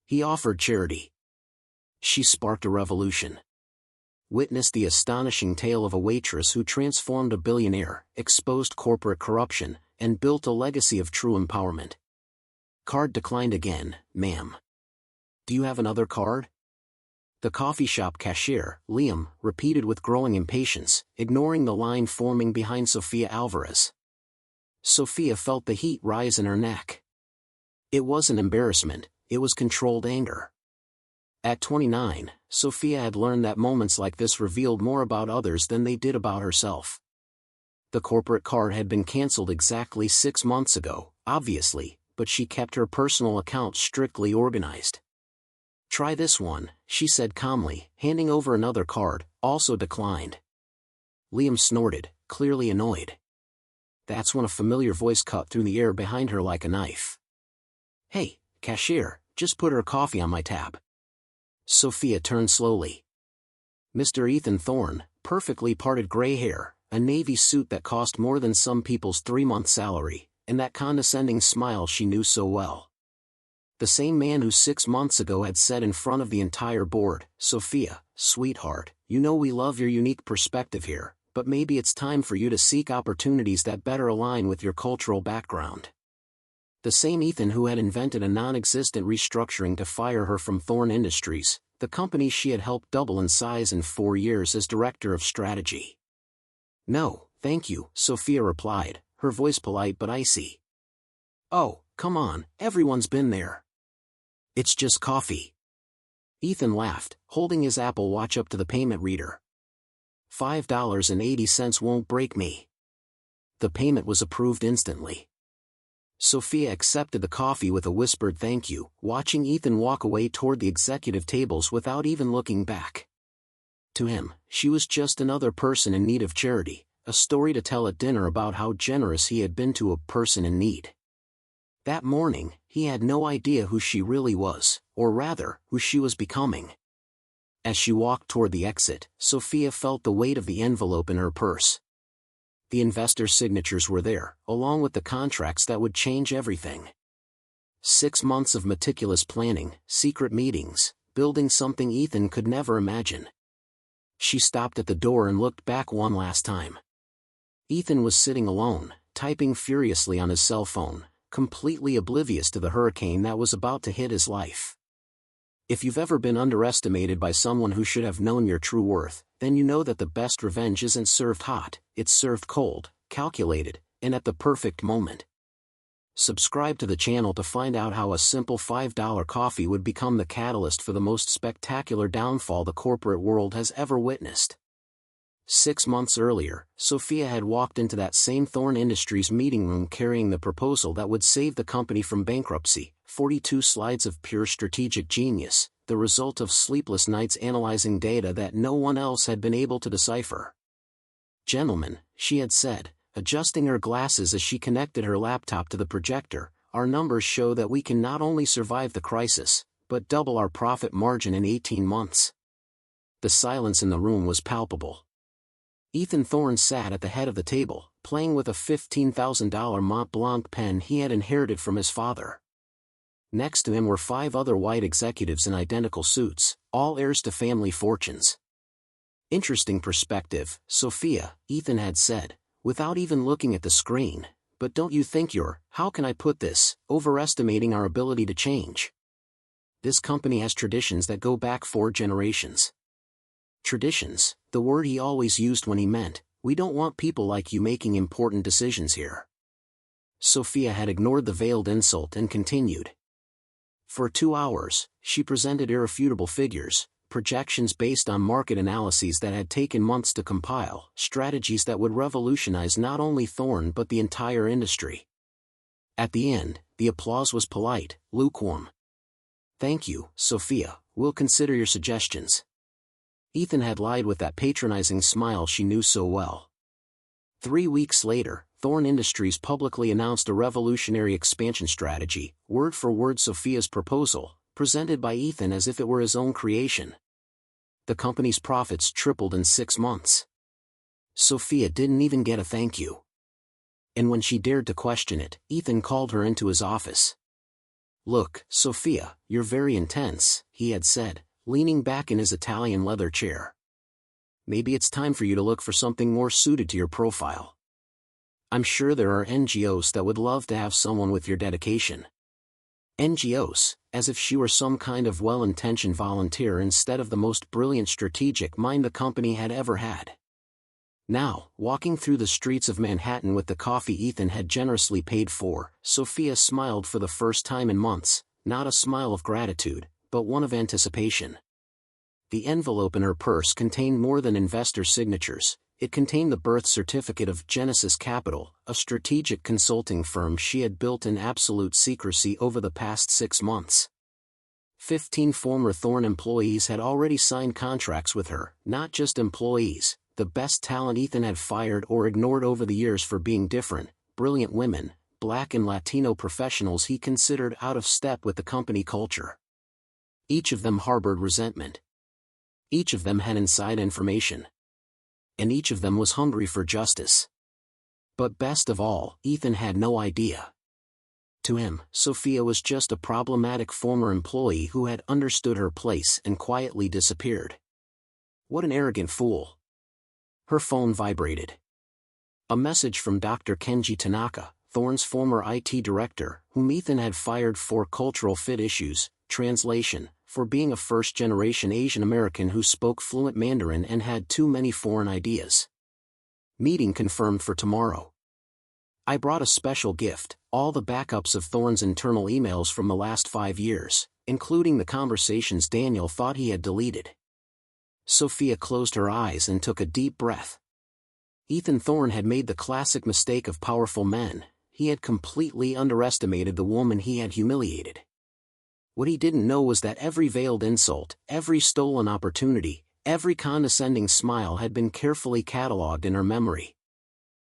He offered charity. She sparked a revolution. Witness the astonishing tale of a waitress who transformed a billionaire, exposed corporate corruption, and built a legacy of true empowerment. Card declined again, ma'am. Do you have another card? The coffee shop cashier, Liam, repeated with growing impatience, ignoring the line forming behind Sofia Alvarez. Sofia felt the heat rise in her neck. It wasn't embarrassment, it was controlled anger. At 29, Sofia had learned that moments like this revealed more about others than they did about herself. The corporate card had been cancelled exactly 6 months ago, obviously, but she kept her personal account strictly organized. Try this one, she said calmly, handing over another card, also declined. Liam snorted, clearly annoyed. That's when a familiar voice cut through the air behind her like a knife. Hey, cashier, just put her coffee on my tab. Sofia turned slowly. Mr. Ethan Thorne, perfectly parted gray hair, a navy suit that cost more than some people's 3-month salary, and that condescending smile she knew so well. The same man who 6 months ago had said in front of the entire board, Sofia, sweetheart, you know we love your unique perspective here, but maybe it's time for you to seek opportunities that better align with your cultural background. The same Ethan who had invented a non-existent restructuring to fire her from Thorne Industries, the company she had helped double in size in 4 years as director of strategy. No, thank you, Sofia replied, her voice polite but icy. Oh, come on, everyone's been there. It's just coffee. Ethan laughed, holding his Apple Watch up to the payment reader. $5.80 won't break me. The payment was approved instantly. Sofia accepted the coffee with a whispered thank you, watching Ethan walk away toward the executive tables without even looking back. To him, she was just another person in need of charity, a story to tell at dinner about how generous he had been to a person in need. That morning, he had no idea who she really was, or rather, who she was becoming. As she walked toward the exit, Sofia felt the weight of the envelope in her purse. The investor signatures were there, along with the contracts that would change everything. 6 months of meticulous planning, secret meetings, building something Ethan could never imagine. She stopped at the door and looked back one last time. Ethan was sitting alone, typing furiously on his cell phone, completely oblivious to the hurricane that was about to hit his life. If you've ever been underestimated by someone who should have known your true worth, then you know that the best revenge isn't served hot, it's served cold, calculated, and at the perfect moment. Subscribe to the channel to find out how a simple $5 coffee would become the catalyst for the most spectacular downfall the corporate world has ever witnessed. 6 months earlier, Sofia had walked into that same Thorne Industries meeting room carrying the proposal that would save the company from bankruptcy, 42 slides of pure strategic genius, the result of sleepless nights analyzing data that no one else had been able to decipher. Gentlemen, she had said, adjusting her glasses as she connected her laptop to the projector, our numbers show that we can not only survive the crisis, but double our profit margin in 18 months. The silence in the room was palpable. Ethan Thorne sat at the head of the table, playing with a $15,000 Mont Blanc pen he had inherited from his father. Next to him were 5 other white executives in identical suits, all heirs to family fortunes. Interesting perspective, Sofia, Ethan had said, without even looking at the screen, but don't you think you're, how can I put this, overestimating our ability to change? This company has traditions that go back 4 generations. Traditions, the word he always used when he meant, we don't want people like you making important decisions here. Sofia had ignored the veiled insult and continued. For 2 hours, she presented irrefutable figures, projections based on market analyses that had taken months to compile, strategies that would revolutionize not only Thorne but the entire industry. At the end, the applause was polite, lukewarm. Thank you, Sofia, we'll consider your suggestions. Ethan had lied with that patronizing smile she knew so well. 3 weeks later, Thorne Industries publicly announced a revolutionary expansion strategy, word for word Sofia's proposal, presented by Ethan as if it were his own creation. The company's profits tripled in 6 months. Sofia didn't even get a thank you. And when she dared to question it, Ethan called her into his office. "Look, Sophia, you're very intense," he had said, leaning back in his Italian leather chair. "Maybe it's time for you to look for something more suited to your profile. I'm sure there are NGOs that would love to have someone with your dedication." NGOs, as if she were some kind of well-intentioned volunteer instead of the most brilliant strategic mind the company had ever had. Now, walking through the streets of Manhattan with the coffee Ethan had generously paid for, Sophia smiled for the first time in months, not a smile of gratitude, but one of anticipation. The envelope in her purse contained more than investor signatures. It contained the birth certificate of Genesis Capital, a strategic consulting firm she had built in absolute secrecy over the past 6 months. 15 former Thorne employees had already signed contracts with her, not just employees, the best talent Ethan had fired or ignored over the years for being different, brilliant women, Black and Latino professionals he considered out of step with the company culture. Each of them harbored resentment. Each of them had inside information. And each of them was hungry for justice. But best of all, Ethan had no idea. To him, Sophia was just a problematic former employee who had understood her place and quietly disappeared. What an arrogant fool. Her phone vibrated. A message from Dr. Kenji Tanaka, Thorne's former IT director, whom Ethan had fired for cultural fit issues, translation, for being a first-generation Asian American who spoke fluent Mandarin and had too many foreign ideas. Meeting confirmed for tomorrow. I brought a special gift, all the backups of Thorne's internal emails from the last 5 years, including the conversations Daniel thought he had deleted. Sophia closed her eyes and took a deep breath. Ethan Thorne had made the classic mistake of powerful men. He had completely underestimated the woman he had humiliated. What he didn't know was that every veiled insult, every stolen opportunity, every condescending smile had been carefully catalogued in her memory.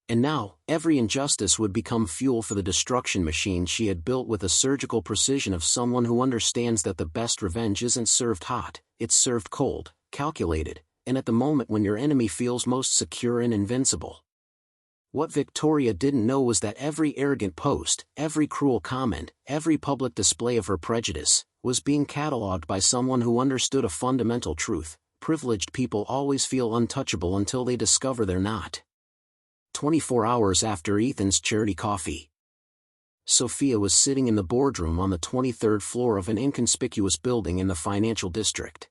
And now, every injustice would become fuel for the destruction machine she had built with the surgical precision of someone who understands that the best revenge isn't served hot, it's served cold, calculated, and at the moment when your enemy feels most secure and invincible. What Victoria didn't know was that every arrogant post, every cruel comment, every public display of her prejudice, was being catalogued by someone who understood a fundamental truth: privileged people always feel untouchable until they discover they're not. 24 hours after Ethan's charity coffee, Sophia was sitting in the boardroom on the 23rd floor of an inconspicuous building in the financial district.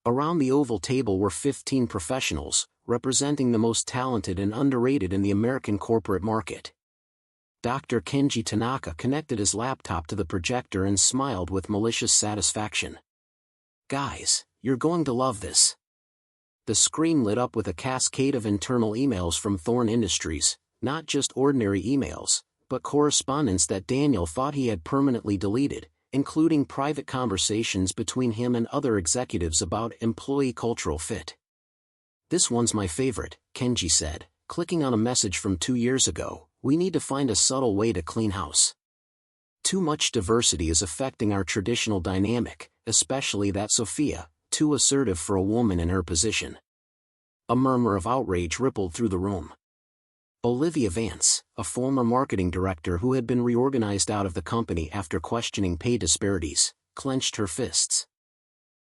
Around the oval table were 15 professionals, representing the most talented and underrated in the American corporate market. Dr. Kenji Tanaka connected his laptop to the projector and smiled with malicious satisfaction. "Guys, you're going to love this." The screen lit up with a cascade of internal emails from Thorne Industries, not just ordinary emails, but correspondence that Daniel thought he had permanently deleted, including private conversations between him and other executives about employee cultural fit. "This one's my favorite," Kenji said, clicking on a message from 2 years ago. "We need to find a subtle way to clean house. Too much diversity is affecting our traditional dynamic, especially that Sophia, too assertive for a woman in her position." A murmur of outrage rippled through the room. Olivia Vance, a former marketing director who had been reorganized out of the company after questioning pay disparities, clenched her fists.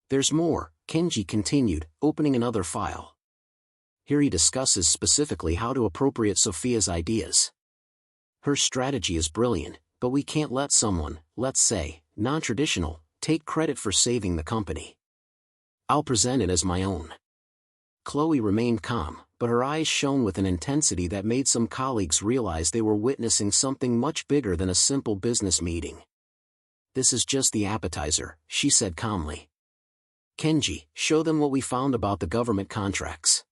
"There's more," Kenji continued, opening another file. Here he discusses specifically how to appropriate Sophia's ideas. "Her strategy is brilliant, but we can't let someone, let's say, non-traditional, take credit for saving the company. I'll present it as my own." Chloe remained calm, but her eyes shone with an intensity that made some colleagues realize they were witnessing something much bigger than a simple business meeting. "This is just the appetizer," she said calmly. "Kenji, show them what we found about the government contracts."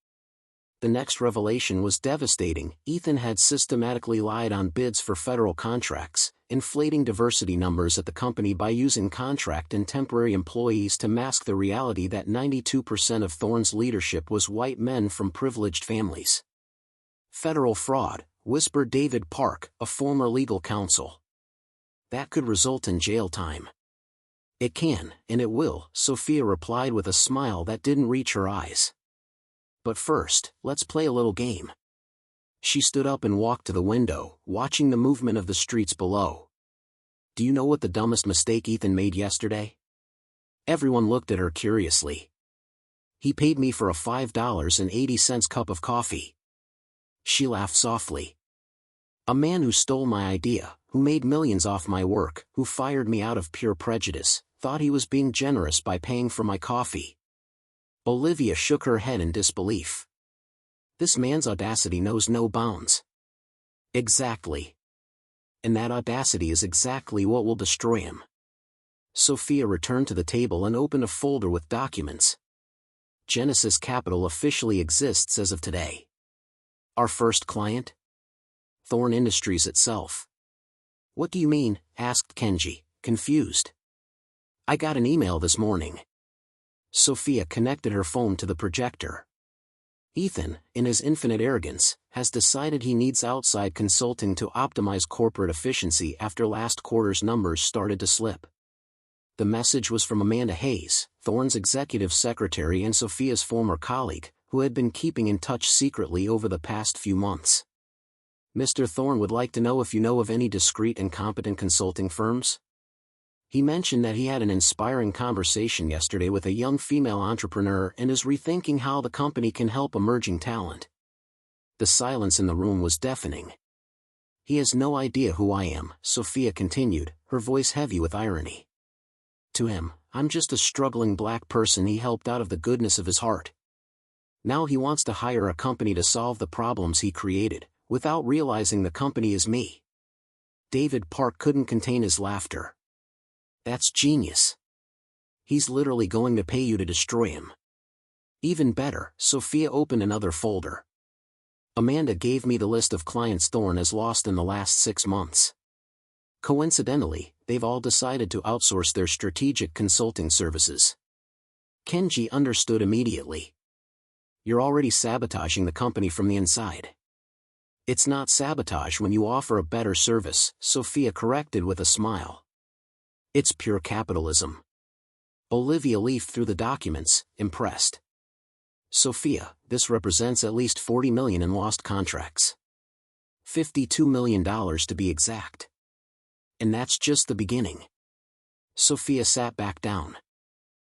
The next revelation was devastating. Ethan had systematically lied on bids for federal contracts, inflating diversity numbers at the company by using contract and temporary employees to mask the reality that 92% of Thorne's leadership was white men from privileged families. "Federal fraud," whispered David Park, a former legal counsel. "That could result in jail time." "It can, and it will," Sophia replied with a smile that didn't reach her eyes. "But first, let's play a little game." She stood up and walked to the window, watching the movement of the streets below. Do you know what the dumbest mistake Ethan made yesterday? Everyone looked at her curiously. He paid me for a $5.80 cup of coffee. She laughed softly. A man who stole my idea, who made millions off my work, who fired me out of pure prejudice, thought he was being generous by paying for my coffee. Olivia shook her head in disbelief. This man's audacity knows no bounds. Exactly. And that audacity is exactly what will destroy him. Sophia returned to the table and opened a folder with documents. Genesis Capital officially exists as of today. Our first client? Thorne Industries itself. What do you mean? Asked Kenji, confused. I got an email this morning. Sophia connected her phone to the projector. Ethan, in his infinite arrogance, has decided he needs outside consulting to optimize corporate efficiency after last quarter's numbers started to slip. The message was from Amanda Hayes, Thorne's executive secretary and Sophia's former colleague, who had been keeping in touch secretly over the past few months. Mr. Thorne would like to know if you know of any discreet and competent consulting firms. He mentioned that he had an inspiring conversation yesterday with a young female entrepreneur and is rethinking how the company can help emerging talent. The silence in the room was deafening. He has no idea who I am, Sophia continued, her voice heavy with irony. To him, I'm just a struggling black person he helped out of the goodness of his heart. Now he wants to hire a company to solve the problems he created, without realizing the company is me. David Park couldn't contain his laughter. That's genius. He's literally going to pay you to destroy him. Even better, Sophia opened another folder. Amanda gave me the list of clients Thorne has lost in the last 6 months. Coincidentally, they've all decided to outsource their strategic consulting services. Kenji understood immediately. You're already sabotaging the company from the inside. It's not sabotage when you offer a better service, Sophia corrected with a smile. It's pure capitalism. Olivia leafed through the documents, impressed. Sophia, this represents at least $40 million in lost contracts. $52 million to be exact. And that's just the beginning. Sophia sat back down.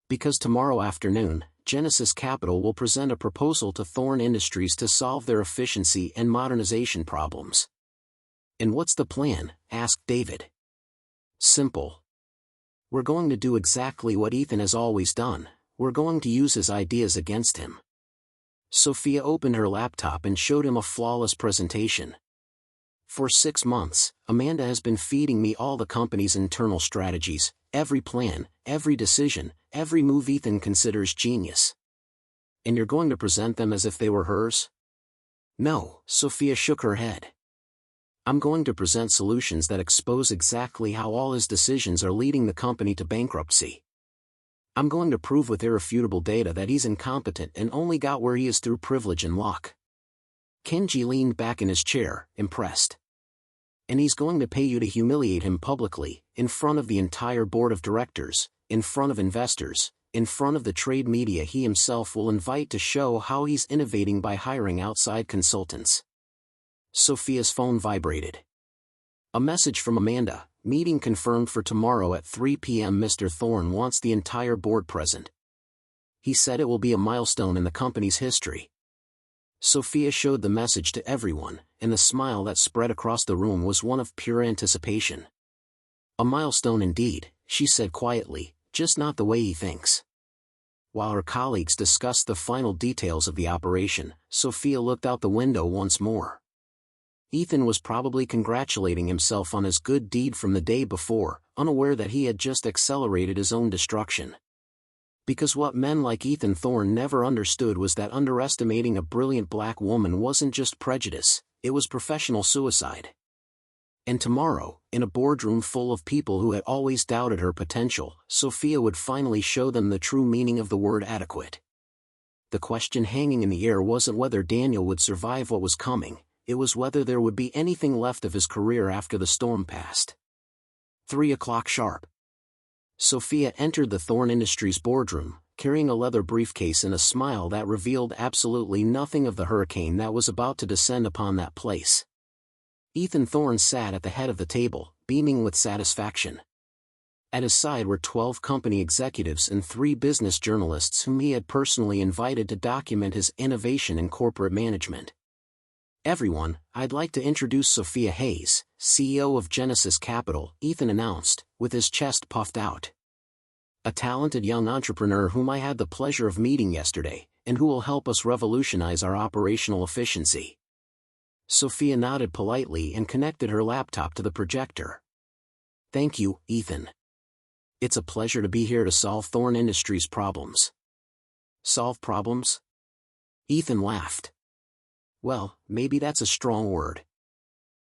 Because tomorrow afternoon, Genesis Capital will present a proposal to Thorne Industries to solve their efficiency and modernization problems. And what's the plan? Asked David. Simple. We're going to do exactly what Ethan has always done, we're going to use his ideas against him. Sophia opened her laptop and showed him a flawless presentation. For 6 months, Amanda has been feeding me all the company's internal strategies, every plan, every decision, every move Ethan considers genius. And you're going to present them as if they were hers? No, Sophia shook her head. I'm going to present solutions that expose exactly how all his decisions are leading the company to bankruptcy. I'm going to prove with irrefutable data that he's incompetent and only got where he is through privilege and luck. Kenji leaned back in his chair, impressed. And he's going to pay you to humiliate him publicly, in front of the entire board of directors, in front of investors, in front of the trade media he himself will invite to show how he's innovating by hiring outside consultants. Sophia's phone vibrated. A message from Amanda, meeting confirmed for tomorrow at 3 p.m. Mr. Thorne wants the entire board present. He said it will be a milestone in the company's history. Sophia showed the message to everyone, and the smile that spread across the room was one of pure anticipation. A milestone indeed, she said quietly, just not the way he thinks. While her colleagues discussed the final details of the operation, Sophia looked out the window once more. Ethan was probably congratulating himself on his good deed from the day before, unaware that he had just accelerated his own destruction. Because what men like Ethan Thorne never understood was that underestimating a brilliant black woman wasn't just prejudice, it was professional suicide. And tomorrow, in a boardroom full of people who had always doubted her potential, Sophia would finally show them the true meaning of the word adequate. The question hanging in the air wasn't whether Daniel would survive what was coming, it was whether there would be anything left of his career after the storm passed. 3 o'clock sharp. Sophia entered the Thorne Industries boardroom, carrying a leather briefcase and a smile that revealed absolutely nothing of the hurricane that was about to descend upon that place. Ethan Thorne sat at the head of the table, beaming with satisfaction. At his side were 12 company executives and 3 business journalists whom he had personally invited to document his innovation in corporate management. "Everyone, I'd like to introduce Sophia Hayes, CEO of Genesis Capital," Ethan announced, with his chest puffed out. "A talented young entrepreneur whom I had the pleasure of meeting yesterday, and who will help us revolutionize our operational efficiency." Sophia nodded politely and connected her laptop to the projector. "Thank you, Ethan. It's a pleasure to be here to solve Thorne Industries' problems." "Solve problems?" Ethan laughed. "Well, maybe that's a strong word.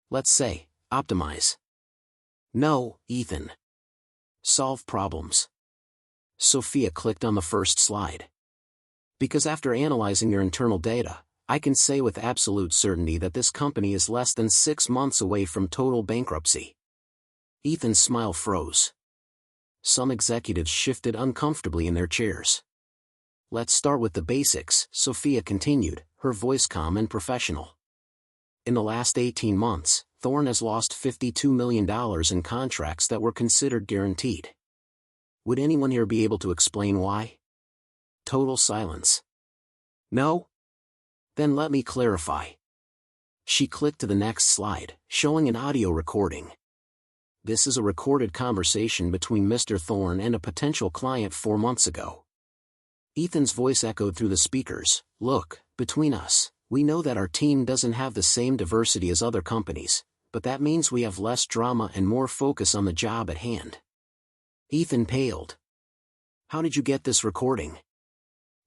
Let's say, optimize." "No, Ethan. Solve problems." Sophia clicked on the first slide. "Because after analyzing your internal data, I can say with absolute certainty that this company is less than 6 months away from total bankruptcy." Ethan's smile froze. Some executives shifted uncomfortably in their chairs. "Let's start with the basics," Sophia continued, her voice calm and professional. "In the last 18 months, Thorne has lost $52 million in contracts that were considered guaranteed. Would anyone here be able to explain why?" Total silence. "No? Then let me clarify." She clicked to the next slide, showing an audio recording. "This is a recorded conversation between Mr. Thorne and a potential client 4 months ago." Ethan's voice echoed through the speakers. "Look, between us, we know that our team doesn't have the same diversity as other companies, but that means we have less drama and more focus on the job at hand." Ethan paled. "How did you get this recording?"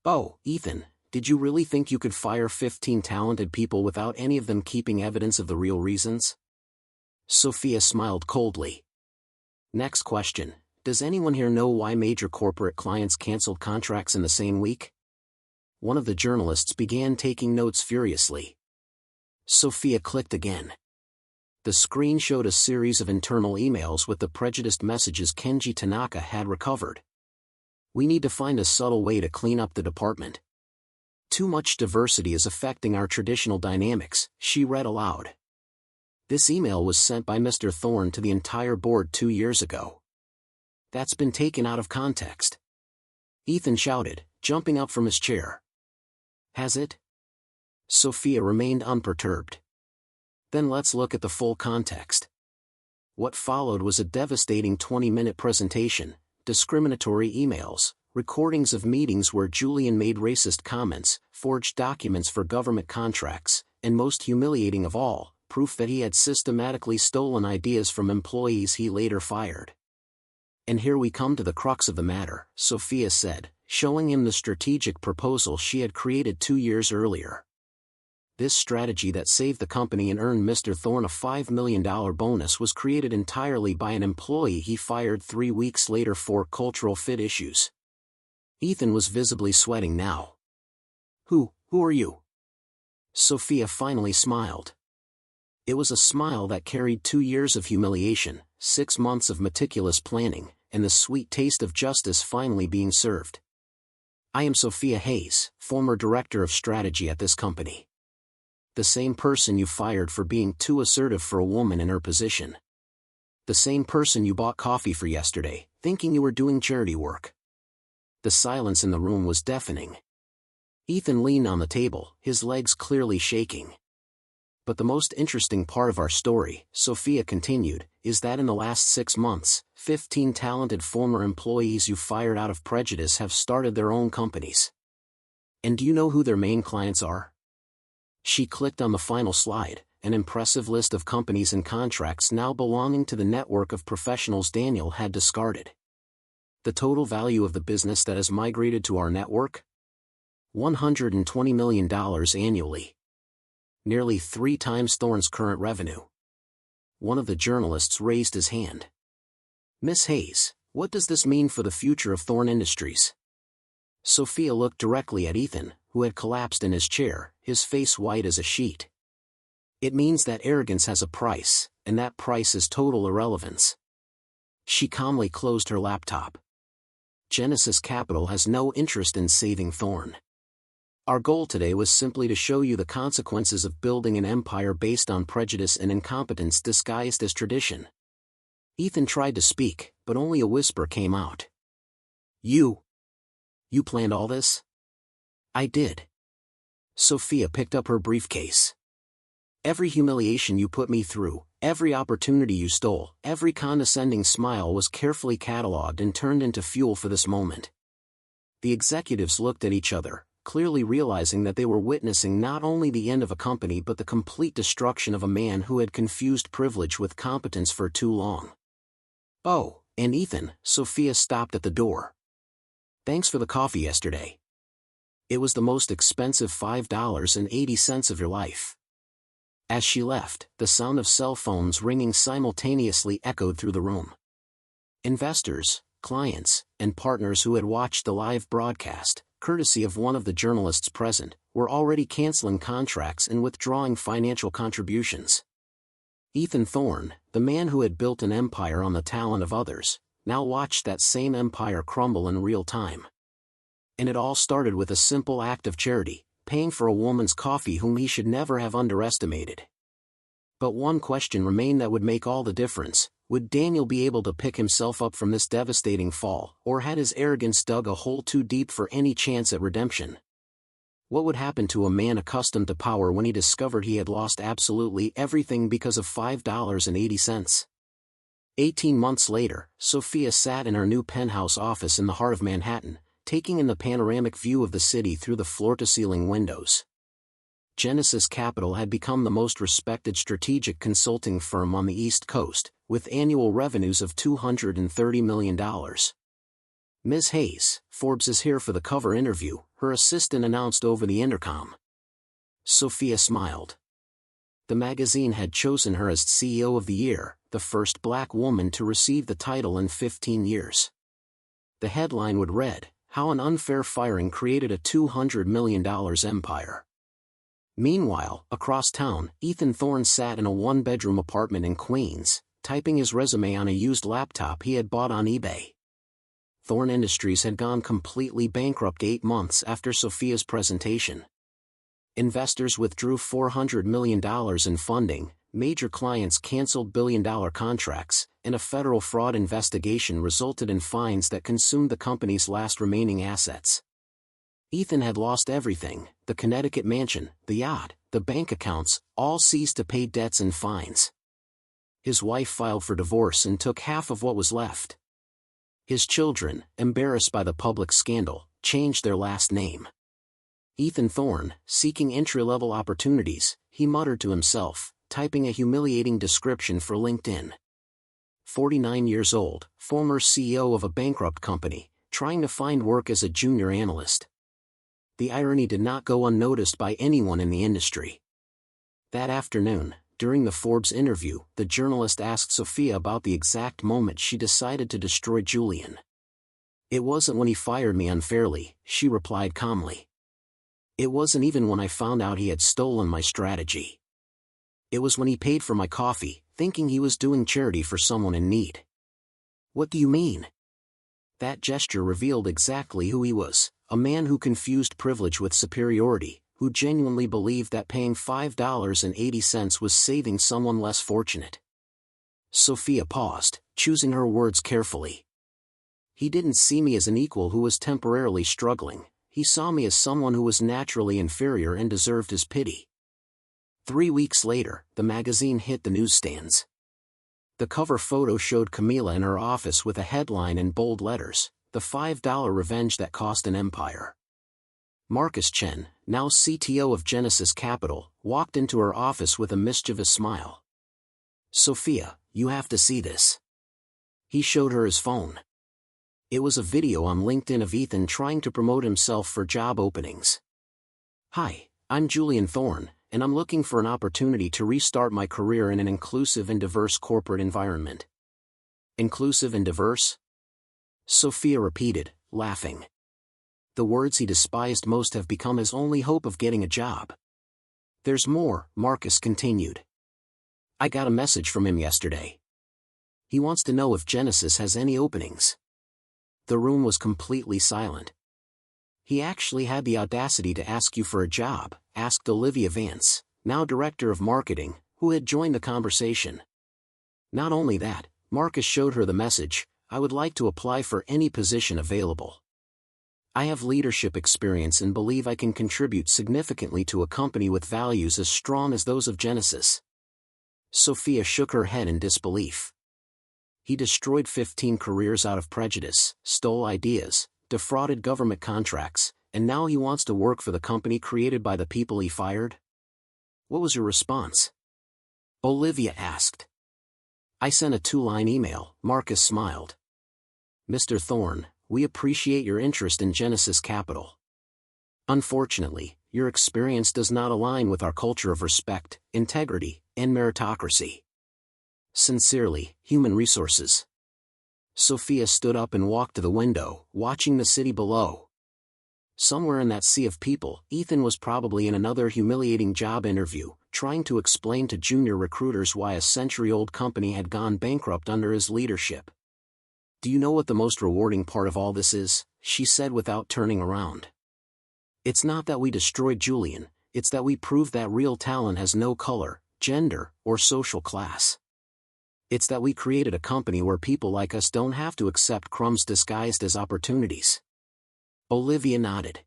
"Oh, Ethan, did you really think you could fire 15 talented people without any of them keeping evidence of the real reasons?" Sophia smiled coldly. "Next question. Does anyone here know why major corporate clients canceled contracts in the same week?" One of the journalists began taking notes furiously. Sophia clicked again. The screen showed a series of internal emails with the prejudiced messages Kenji Tanaka had recovered. "We need to find a subtle way to clean up the department. Too much diversity is affecting our traditional dynamics," she read aloud. This email was sent by Mr. Thorne to the entire board 2 years ago. "That's been taken out of context," Ethan shouted, jumping up from his chair. "Has it?" Sophia remained unperturbed. "Then let's look at the full context." What followed was a devastating 20-minute presentation, discriminatory emails, recordings of meetings where Julian made racist comments, forged documents for government contracts, and most humiliating of all, proof that he had systematically stolen ideas from employees he later fired. "And here we come to the crux of the matter," Sophia said, showing him the strategic proposal she had created 2 years earlier. This strategy that saved the company and earned Mr. Thorne a $5 million bonus was created entirely by an employee he fired 3 weeks later for cultural fit issues. Ethan was visibly sweating now. Who are you?" Sophia finally smiled. It was a smile that carried 2 years of humiliation, 6 months of meticulous planning, and the sweet taste of justice finally being served. "I am Sophia Hayes, former director of strategy at this company. The same person you fired for being too assertive for a woman in her position. The same person you bought coffee for yesterday, thinking you were doing charity work." The silence in the room was deafening. Ethan leaned on the table, his legs clearly shaking. "But the most interesting part of our story," Sophia continued, "is that in the last 6 months, 15 talented former employees you fired out of prejudice have started their own companies. And do you know who their main clients are?" She clicked on the final slide, an impressive list of companies and contracts now belonging to the network of professionals Daniel had discarded. The total value of the business that has migrated to our network? $120 million annually. Nearly 3 times Thorne's current revenue. One of the journalists raised his hand. "Miss Hayes, what does this mean for the future of Thorne Industries?" Sophia looked directly at Ethan, who had collapsed in his chair, his face white as a sheet. "It means that arrogance has a price, and that price is total irrelevance." She calmly closed her laptop. Genesis Capital has no interest in saving Thorne. Our goal today was simply to show you the consequences of building an empire based on prejudice and incompetence disguised as tradition. Ethan tried to speak, but only a whisper came out. You planned all this? I did. Sophia picked up her briefcase. Every humiliation you put me through, every opportunity you stole, every condescending smile was carefully catalogued and turned into fuel for this moment. The executives looked at each other, clearly realizing that they were witnessing not only the end of a company but the complete destruction of a man who had confused privilege with competence for too long. Oh, and Ethan, Sophia stopped at the door. Thanks for the coffee yesterday. It was the most expensive $5.80 of your life. As she left, the sound of cell phones ringing simultaneously echoed through the room. Investors, clients, and partners who had watched the live broadcast, courtesy of one of the journalists present, were already canceling contracts and withdrawing financial contributions. Ethan Thorne, the man who had built an empire on the talent of others, now watched that same empire crumble in real time. And it all started with a simple act of charity, paying for a woman's coffee whom he should never have underestimated. But one question remained that would make all the difference: would Daniel be able to pick himself up from this devastating fall, or had his arrogance dug a hole too deep for any chance at redemption? What would happen to a man accustomed to power when he discovered he had lost absolutely everything because of $5.80? 18 months later, Sophia sat in her new penthouse office in the heart of Manhattan, taking in the panoramic view of the city through the floor-to-ceiling windows. Genesis Capital had become the most respected strategic consulting firm on the East Coast, with annual revenues of $230 million. Ms. Hayes, Forbes is here for the cover interview, her assistant announced over the intercom. Sophia smiled. The magazine had chosen her as CEO of the Year, the first black woman to receive the title in 15 years. The headline would read, "How an Unfair Firing Created a $200 million Empire." Meanwhile, across town, Ethan Thorne sat in a one-bedroom apartment in Queens, typing his resume on a used laptop he had bought on eBay. Thorne Industries had gone completely bankrupt 8 months after Sophia's presentation. Investors withdrew $400 million in funding, major clients canceled billion-dollar contracts, and a federal fraud investigation resulted in fines that consumed the company's last remaining assets. Ethan had lost everything: the Connecticut mansion, the yacht, the bank accounts, all seized to pay debts and fines. His wife filed for divorce and took half of what was left. His children, embarrassed by the public scandal, changed their last name. Ethan Thorne, seeking entry-level opportunities, he muttered to himself, typing a humiliating description for LinkedIn. 49 years old, former CEO of a bankrupt company, trying to find work as a junior analyst. The irony did not go unnoticed by anyone in the industry. That afternoon, during the Forbes interview, the journalist asked Sophia about the exact moment she decided to destroy Julian. "It wasn't when he fired me unfairly," she replied calmly. "It wasn't even when I found out he had stolen my strategy. It was when he paid for my coffee, thinking he was doing charity for someone in need." "What do you mean?" That gesture revealed exactly who he was, a man who confused privilege with superiority, who genuinely believed that paying $5.80 was saving someone less fortunate. Sophia paused, choosing her words carefully. "He didn't see me as an equal who was temporarily struggling. He saw me as someone who was naturally inferior and deserved his pity." 3 weeks later, the magazine hit the newsstands. The cover photo showed Camila in her office with a headline in bold letters, "The $5 Revenge That Cost an Empire." Marcus Chen, now CTO of Genesis Capital, walked into her office with a mischievous smile. "Sophia, you have to see this." He showed her his phone. It was a video on LinkedIn of Ethan trying to promote himself for job openings. "Hi, I'm Julian Thorne, and I'm looking for an opportunity to restart my career in an inclusive and diverse corporate environment." "Inclusive and diverse?" Sophia repeated, laughing. The words he despised most have become his only hope of getting a job. "There's more," Marcus continued. "I got a message from him yesterday. He wants to know if Genesis has any openings." The room was completely silent. "He actually had the audacity to ask you for a job?" asked Olivia Vance, now director of marketing, who had joined the conversation. "Not only that, Marcus showed her the message. I would like to apply for any position available. I have leadership experience and believe I can contribute significantly to a company with values as strong as those of Genesis. Sophia shook her head in disbelief. He destroyed 15 careers out of Prejudice, stole ideas, defrauded government contracts, and now he wants to work for the company created by the people he fired? What was your response? Olivia asked. I sent a 2-line email, Marcus smiled. Mr. Thorne, we appreciate your interest in Genesis Capital. Unfortunately, your experience does not align with our culture of respect, integrity, and meritocracy. Sincerely, Human Resources. Sophia stood up and walked to the window, watching the city below. Somewhere in that sea of people, Ethan was probably in another humiliating job interview, trying to explain to junior recruiters why a century-old company had gone bankrupt under his leadership. Do you know what the most rewarding part of all this is? She said without turning around. It's not that we destroyed Julian, it's that we proved that real talent has no color, gender, or social class. It's that we created a company where people like us don't have to accept crumbs disguised as opportunities. Olivia nodded.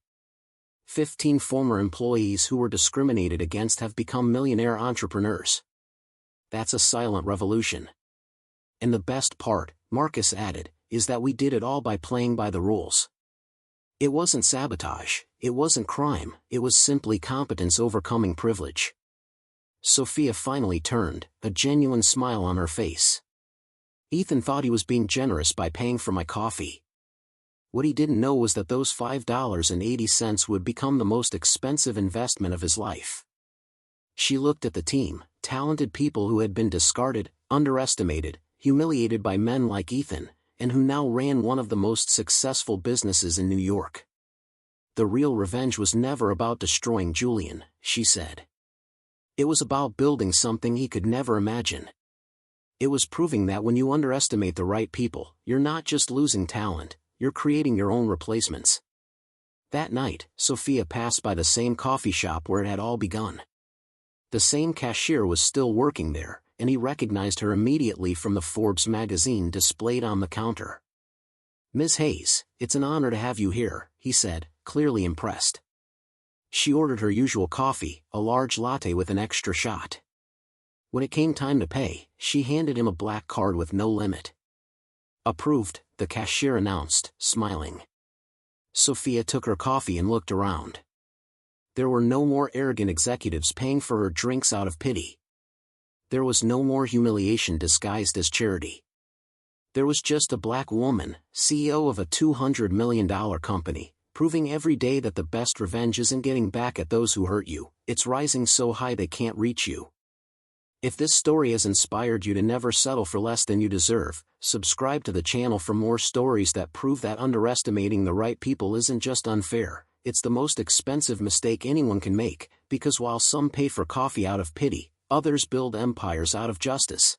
15 former employees who were discriminated against have become millionaire entrepreneurs. That's a silent revolution. And the best part, Marcus added, is that we did it all by playing by the rules. It wasn't sabotage, it wasn't crime, it was simply competence overcoming privilege. Sophia finally turned, a genuine smile on her face. Ethan thought he was being generous by paying for my coffee. What he didn't know was that those $5.80 would become the most expensive investment of his life. She looked at the team, talented people who had been discarded, underestimated, humiliated by men like Ethan, and who now ran one of the most successful businesses in New York. The real revenge was never about destroying Julian, she said. It was about building something he could never imagine. It was proving that when you underestimate the right people, you're not just losing talent, you're creating your own replacements. That night, Sophia passed by the same coffee shop where it had all begun. The same cashier was still working there, and he recognized her immediately from the Forbes magazine displayed on the counter. Ms. Hayes, it's an honor to have you here, he said, clearly impressed. She ordered her usual coffee, a large latte with an extra shot. When it came time to pay, she handed him a black card with no limit. Approved, the cashier announced, smiling. Sophia took her coffee and looked around. There were no more arrogant executives paying for her drinks out of pity. There was no more humiliation disguised as charity. There was just a black woman, CEO of a $200 million company, proving every day that the best revenge isn't getting back at those who hurt you, it's rising so high they can't reach you. If this story has inspired you to never settle for less than you deserve, subscribe to the channel for more stories that prove that underestimating the right people isn't just unfair, it's the most expensive mistake anyone can make, because while some pay for coffee out of pity, others build empires out of justice.